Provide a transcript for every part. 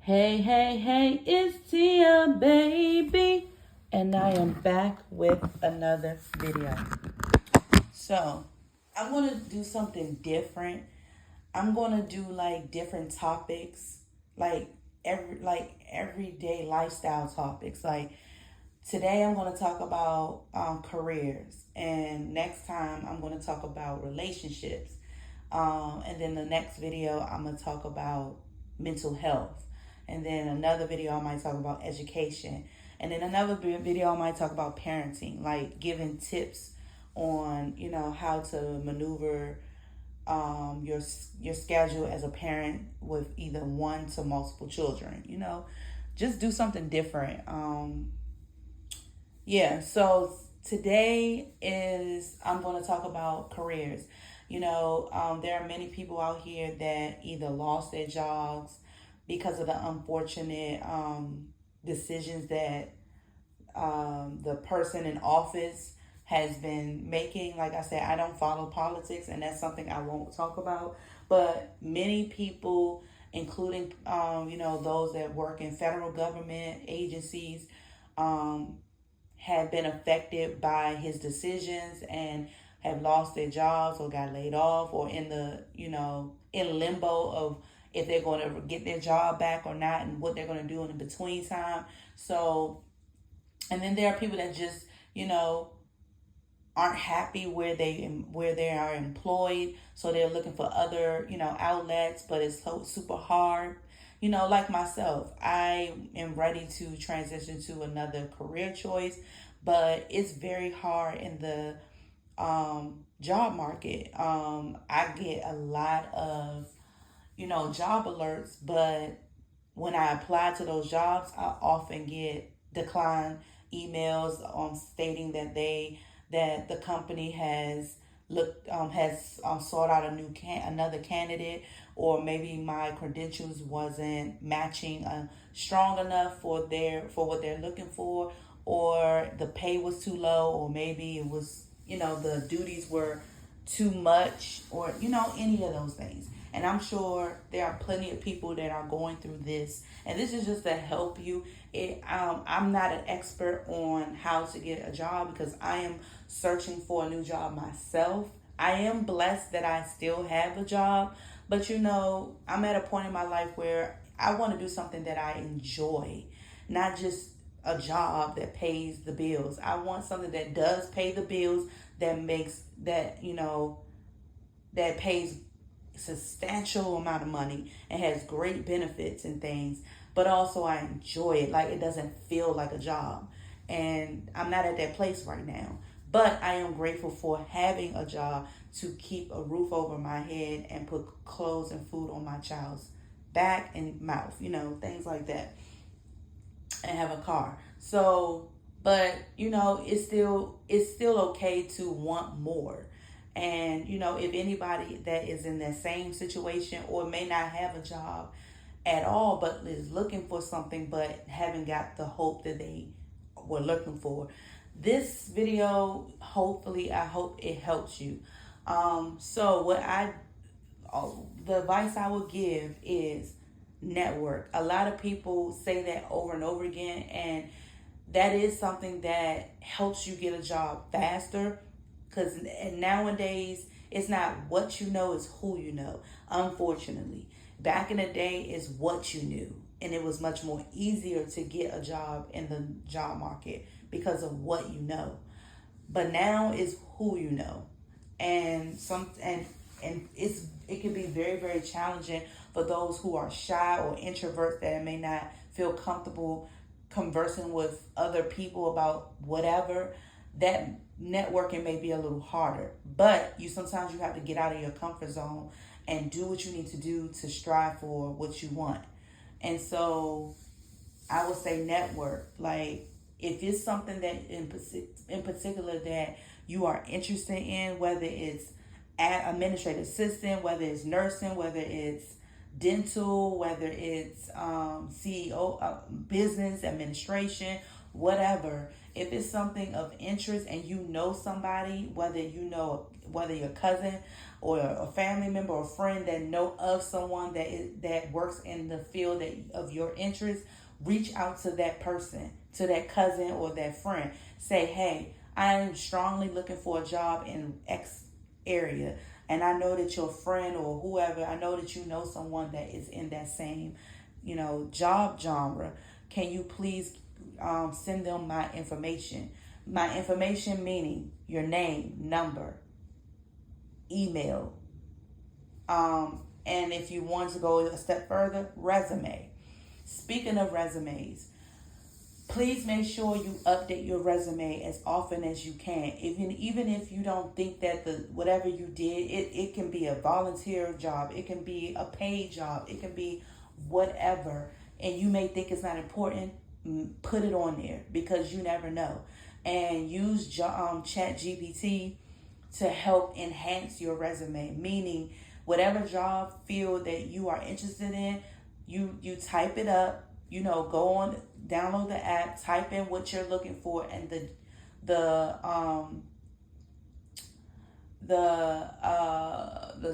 Hey, hey, hey, it's Tia, baby. And I am back with another video. So, I'm going to do something different. I'm going to do like different topics, like everyday lifestyle topics. Like today I'm going to talk about careers, and next time I'm going to talk about relationships. And then the next video, I'm going to talk about mental health. And then another video, I might talk about education. And then another video, I might talk about parenting, like giving tips on, how to maneuver your schedule as a parent with either one to multiple children. Just do something different. So today is I'm going to talk about careers. There are many people out here that either lost their jobs because of the unfortunate decisions that the person in office has been making. Like I said, I don't follow politics, and that's something I won't talk about. But many people, including those that work in federal government agencies, have been affected by his decisions and have lost their jobs or got laid off, or in the in limbo of if they're going to get their job back or not, and what they're going to do in the between time. So, and then there are people that just aren't happy where they are employed, so they're looking for other outlets, but it's so super hard. Like myself, I am ready to transition to another career choice, but it's very hard in the job market. I get a lot of job alerts, but when I apply to those jobs, I often get declined emails stating that the company has sought out another candidate, or maybe my credentials wasn't matching strong enough for what they're looking for, or the pay was too low, or maybe it was the duties were too much, or any of those things. And I'm sure there are plenty of people that are going through this, and this is just to help you. I'm not an expert on how to get a job, because I am searching for a new job myself. I am blessed that I still have a job, but I'm at a point in my life where I want to do something that I enjoy, not just a job that pays the bills. I want something that does pay the bills, that pays substantial amount of money and has great benefits and things, but also I enjoy it. Like, it doesn't feel like a job. And I'm not at that place right now. But I am grateful for having a job to keep a roof over my head and put clothes and food on my child's back and mouth, things like that, and have a car. So, but it's still okay to want more. And if anybody that is in that same situation, or may not have a job at all, but is looking for something but haven't got the hope that they were looking for, this video, I hope it helps you. So the advice I would give is network. A lot of people say that over and over again, and that is something that helps you get a job faster, because nowadays it's not what you know, it's who you know. Unfortunately, back in the day, is what you knew, and it was much more easier to get a job in the job market because of what you know. But now is who you know, and it can be very, very challenging for those who are shy or introverts that may not feel comfortable conversing with other people about whatever. That networking may be a little harder, but sometimes you have to get out of your comfort zone and do what you need to do to strive for what you want. And so I would say network. Like, if it's something that in particular that you are interested in, whether it's administrative assistant, whether it's nursing, whether it's dental, whether it's CEO, business administration, whatever. If it's something of interest and you know somebody, whether your cousin or a family member or friend that know of someone that works in the field of your interest, reach out to that person, to that cousin or that friend. Say, hey, I am strongly looking for a job in X area, and I know that your friend or whoever, I know that you know someone that is in that same, job genre. Can you please send them my information? My information meaning your name, number, email, and if you want to go a step further, resume. Speaking of resumes, please make sure you update your resume as often as you can. Even if you don't think that the whatever you did, it can be a volunteer job, it can be a paid job, it can be whatever, and you may think it's not important. Put it on there because you never know. And use Chat GPT to help enhance your resume, meaning whatever job field that you are interested in, you type it up, go on, download the app, type in what you're looking for, and the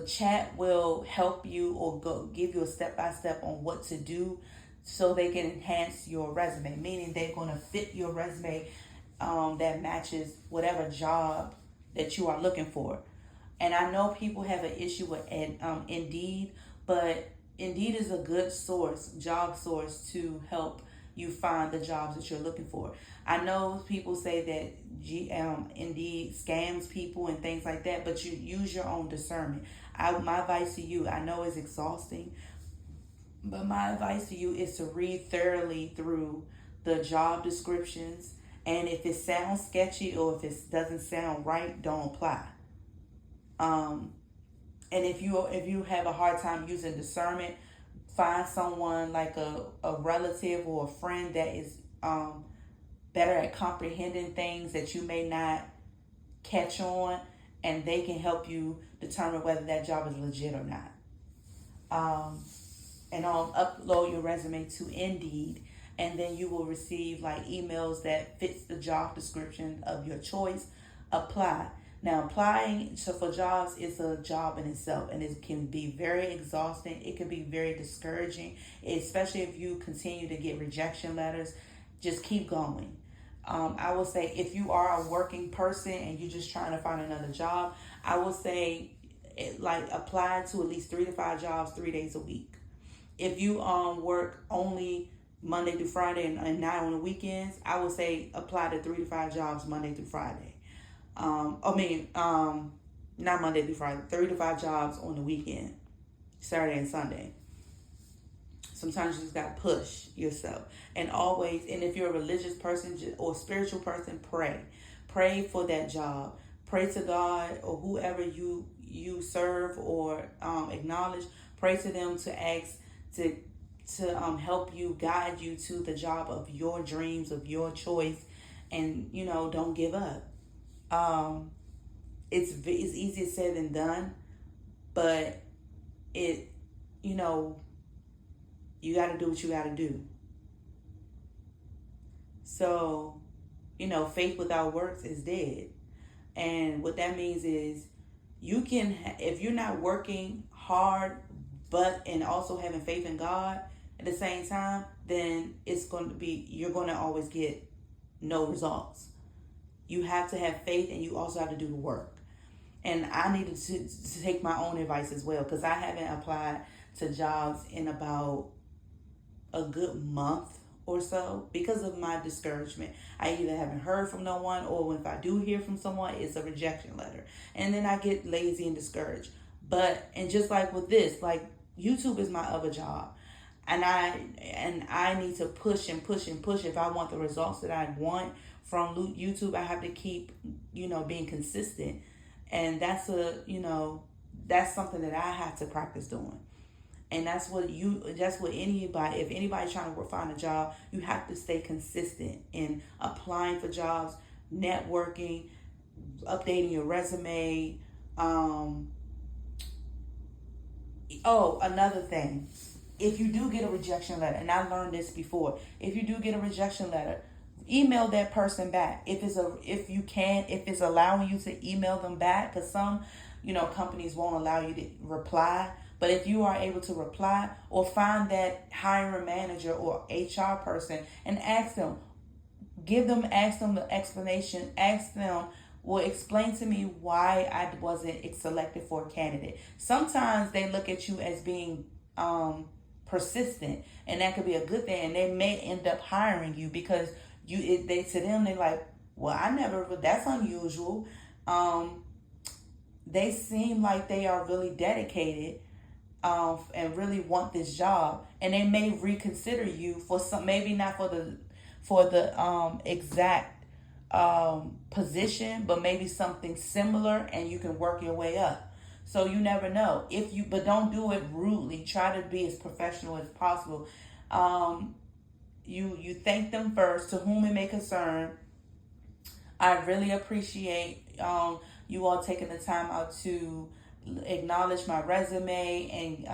chat will help you or give you a step by step on what to do so they can enhance your resume, meaning they're going to fit your resume that matches whatever job that you are looking for. And I know people have an issue with Indeed, but Indeed is a good job source to help you find the jobs that you're looking for. I know people say that Indeed scams people and things like that, but you use your own discernment. My advice to you, I know it's exhausting, but my advice to you is to read thoroughly through the job descriptions. And if it sounds sketchy or if it doesn't sound right, don't apply. And if you have a hard time using discernment, find someone like a relative or a friend that is better at comprehending things that you may not catch on, and they can help you determine whether that job is legit or not. And upload your resume to Indeed, and then you will receive like emails that fits the job description of your choice. Apply. Now, applying for jobs is a job in itself, and it can be very exhausting. It can be very discouraging, especially if you continue to get rejection letters. Just keep going. I will say if you are a working person and you're just trying to find another job, I will say apply to at least 3 to 5 jobs 3 days a week. If you work only Monday through Friday and not on the weekends, I would say apply to 3 to 5 jobs Monday through Friday. Not Monday through Friday, 3 to 5 jobs on the weekend, Saturday and Sunday. Sometimes you just got to push yourself. And if you're a religious person or spiritual person, pray for that job. Pray to God or whoever you serve or acknowledge. Pray to them to ask to help you, guide you to the job of your dreams, of your choice, and don't give up. It's easier said than done, but you got to do what you got to do. So, faith without works is dead. And what that means is you can, if you're not working hard, and also having faith in God at the same time, then you're going to always get no results. You have to have faith, and you also have to do the work. And I needed to take my own advice as well, because I haven't applied to jobs in about a good month or so because of my discouragement. I either haven't heard from no one, or if I do hear from someone, it's a rejection letter. And then I get lazy and discouraged. And just like with this, like YouTube is my other job. And I need to push and push and push. If I want the results that I want from YouTube, I have to keep, being consistent. And that's something that I have to practice doing. And that's what anybody, if anybody's trying to find a job, you have to stay consistent in applying for jobs, networking, updating your resume. Another thing, if you do get a rejection letter, and I learned this before, if you do get a rejection letter, email that person back if it's allowing you to email them back, because some companies won't allow you to reply. But if you are able to reply, or find that hiring manager or HR person and ask them the explanation, ask them, well, explain to me why I wasn't selected for a candidate. Sometimes they look at you as being persistent, and that could be a good thing, and they may end up hiring you because to them they're like, well, I never, that's unusual. They seem like they are really dedicated, and really want this job, and they may reconsider you for some, maybe not for the exact position, but maybe something similar, and you can work your way up. So you never know. But don't do it rudely. Try to be as professional as possible. You thank them first, to whom it may concern. I really appreciate you all taking the time out to acknowledge my resume, and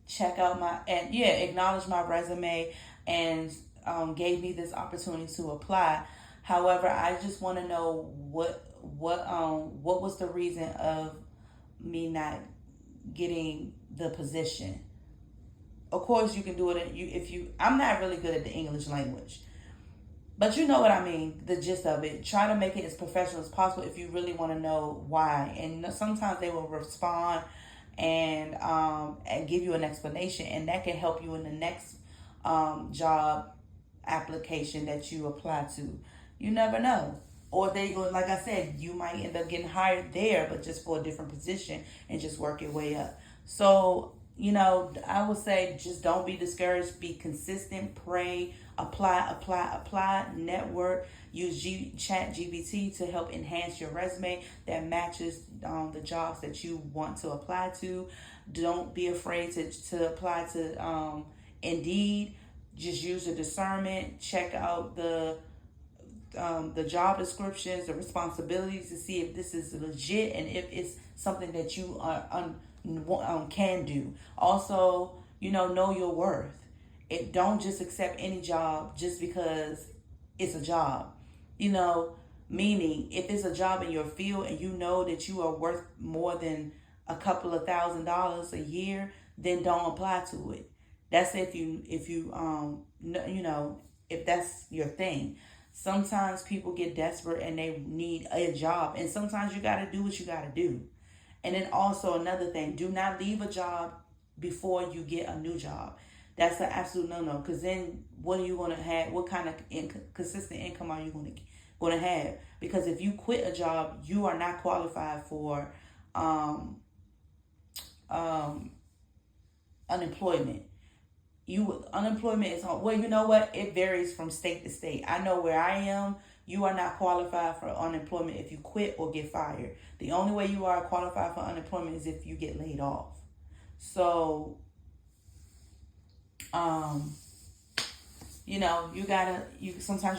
check out acknowledge my resume, and gave me this opportunity to apply. However, I just want to know what was the reason of me not getting the position. Of course, you can do it I'm not really good at the English language, but you know what I mean, the gist of it. Try to make it as professional as possible if you really want to know why. And sometimes they will respond and give you an explanation, and that can help you in the next job application that you apply to. You never know. Or like I said, you might end up getting hired there, but just for a different position, and just work your way up. So, I would say, just don't be discouraged. Be consistent. Pray. Apply. Network. Use ChatGPT to help enhance your resume that matches the jobs that you want to apply to. Don't be afraid to apply to Indeed. Just use your discernment. Check out the job descriptions, the responsibilities, to see if this is legit and if it's something that you can do. Also, know your worth. Don't just accept any job just because it's a job. Meaning, if it's a job in your field and you know that you are worth more than a couple of $1,000s a year, then don't apply to it. That's if that's your thing. Sometimes people get desperate and they need a job, and sometimes you got to do what you got to do. And then also another thing, do not leave a job before you get a new job. That's an absolute no-no, because then what are you going to have? What kind of consistent income are you going to have? Because if you quit a job, you are not qualified for unemployment. Unemployment is on. Well, you know what? It varies from state to state. I know where I am, you are not qualified for unemployment if you quit or get fired. The only way you are qualified for unemployment is if you get laid off. So, sometimes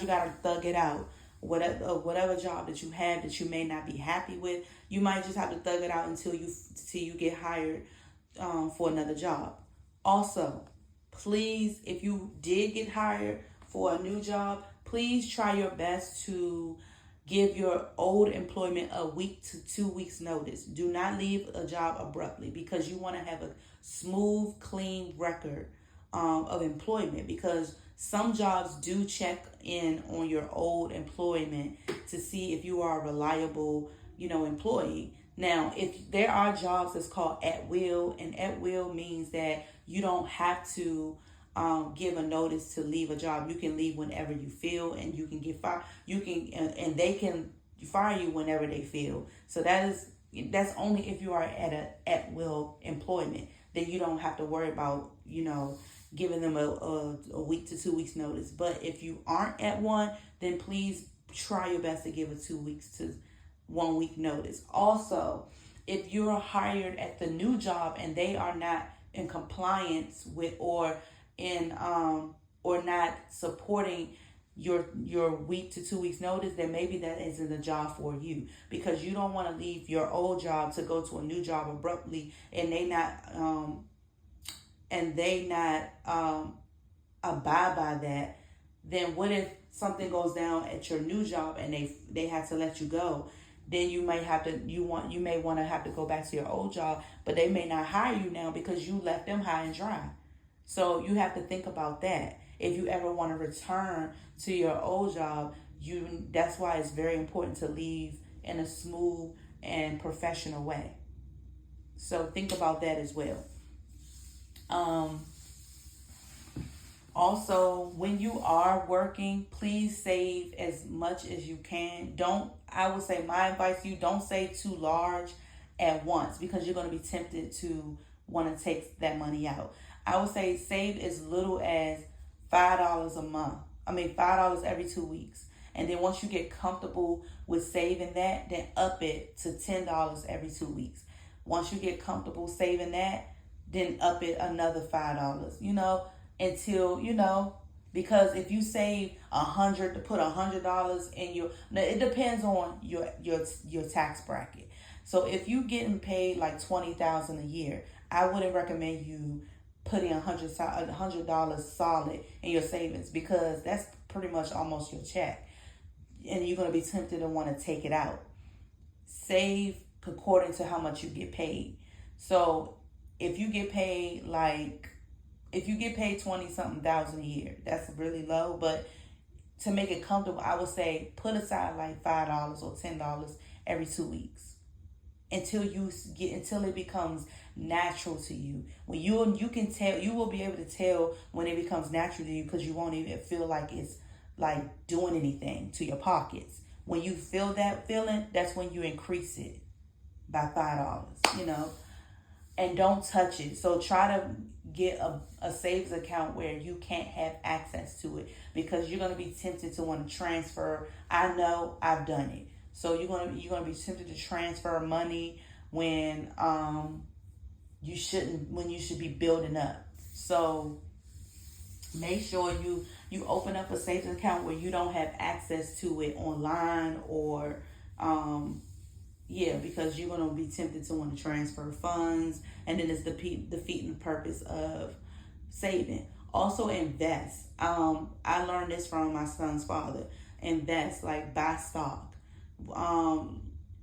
you gotta thug it out. Whatever job that you have that you may not be happy with, you might just have to thug it out until you get hired for another job. Also, please, if you did get hired for a new job, please try your best to give your old employment a week to 2 weeks notice. Do not leave a job abruptly, because you want to have a smooth, clean record of employment, because some jobs do check in on your old employment to see if you are a reliable, employee. Now, if there are jobs that's called at will, and at will means that you don't have to give a notice to leave a job. You can leave whenever you feel, and you can get fired. You can, and they can fire you whenever they feel. So that's only if you are at will employment. Then you don't have to worry about giving them a week to 2 weeks notice. But if you aren't at one, then please try your best to give a 2 weeks to 1 week notice. Also, if you're hired at the new job and they are not in compliance with or not supporting your week to 2 weeks notice, then maybe that isn't the job for you, because you don't want to leave your old job to go to a new job abruptly, and they not abide by that, then what if something goes down at your new job and they have to let you go? Then you may have to you may want to have to go back to your old job, but they may not hire you now because you left them high and dry. So you have to think about that. If you ever want to return to your old job, that's why it's very important to leave in a smooth and professional way. So think about that as well. Also, when you are working, please save as much as you can. I would say my advice to you, don't save too large at once because you're going to be tempted to want to take that money out. I would say save as little as $5 a month. $5 every 2 weeks. And then once you get comfortable with saving that, then up it to $10 every 2 weeks. Once you get comfortable saving that, then up it another $5, until, because if you save to put $100 in it depends on your tax bracket. So if you getting paid like $20,000 a year, I wouldn't recommend you putting $100 solid in your savings because that's pretty much almost your check, and you're gonna be tempted to want to take it out. Save according to how much you get paid. So if you get paid 20 something thousand a year, that's really low. But to make it comfortable, I would say put aside like $5 or $10 every 2 weeks until it becomes natural to you. When you can tell, you will be able to tell when it becomes natural to you because you won't even feel like it's like doing anything to your pockets. When you feel that feeling, that's when you increase it by $5, and don't touch it. So try to get a savings account where you can't have access to it because you're going to be tempted to want to transfer. I know I've done it. So you're going to be tempted to transfer money when you shouldn't, when you should be building up. So make sure you open up a savings account where you don't have access to it online or because you're going to be tempted to want to transfer funds, and then it's defeating the purpose of saving. Also invest. I learned this from my son's father. Invest, like buy stock.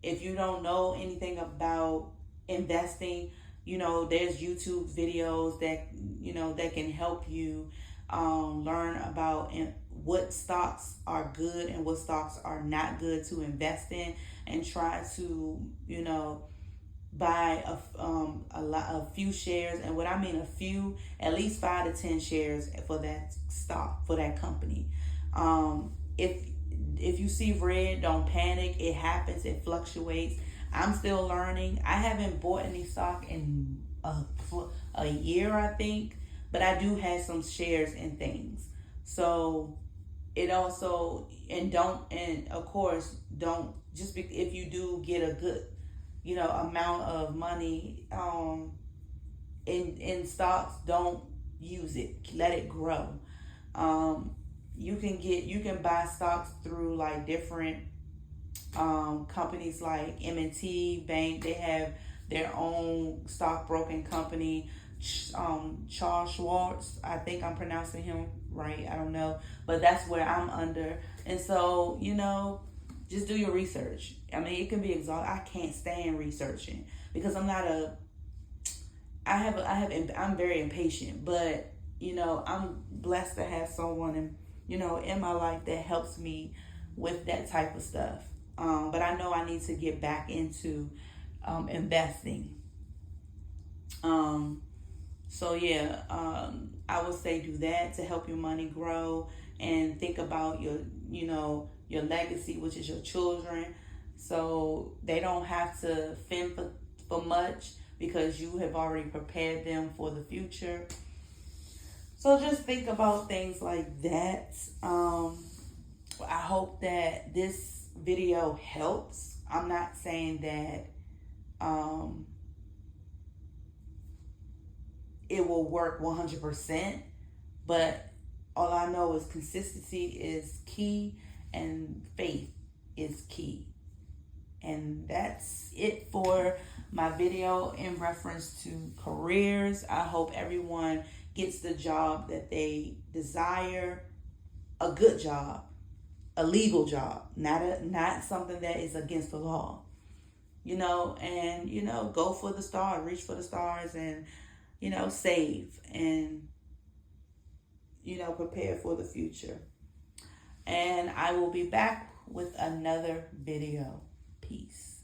If you don't know anything about investing, there's YouTube videos that can help you learn about what stocks are good and what stocks are not good to invest in, and try to buy a few shares. And what I mean a few, at least 5 to 10 shares for that stock, for that company. If you see red, don't panic. It happens. It fluctuates. I'm still learning. I haven't bought any stock in a year, I think, but I do have some shares and things. So it also, and of course, don't just if you do get a good, amount of money in stocks, don't use it. Let it grow. You can buy stocks through like different companies like M&T Bank. They have their own stockbroking company. Charles Schwartz, I think I'm pronouncing him right, I don't know, but that's where I'm under. And so just do your research. It can be exhausting. I can't stand researching because I'm very impatient, but I'm blessed to have someone in my life that helps me with that type of stuff. But I know I need to get back into investing. I would say do that to help your money grow, and think about your legacy, which is your children, so they don't have to fend for much because you have already prepared them for the future. So just think about things like that. I hope that this video helps. I'm not saying that it will work 100%, but all I know is consistency is key and faith is key. And that's it for my video in reference to careers. I hope everyone gets the job that they desire, a good job, a legal job, not something that is against the law. And go for the stars, reach for the stars, and save, and prepare for the future. And I will be back with another video. Peace.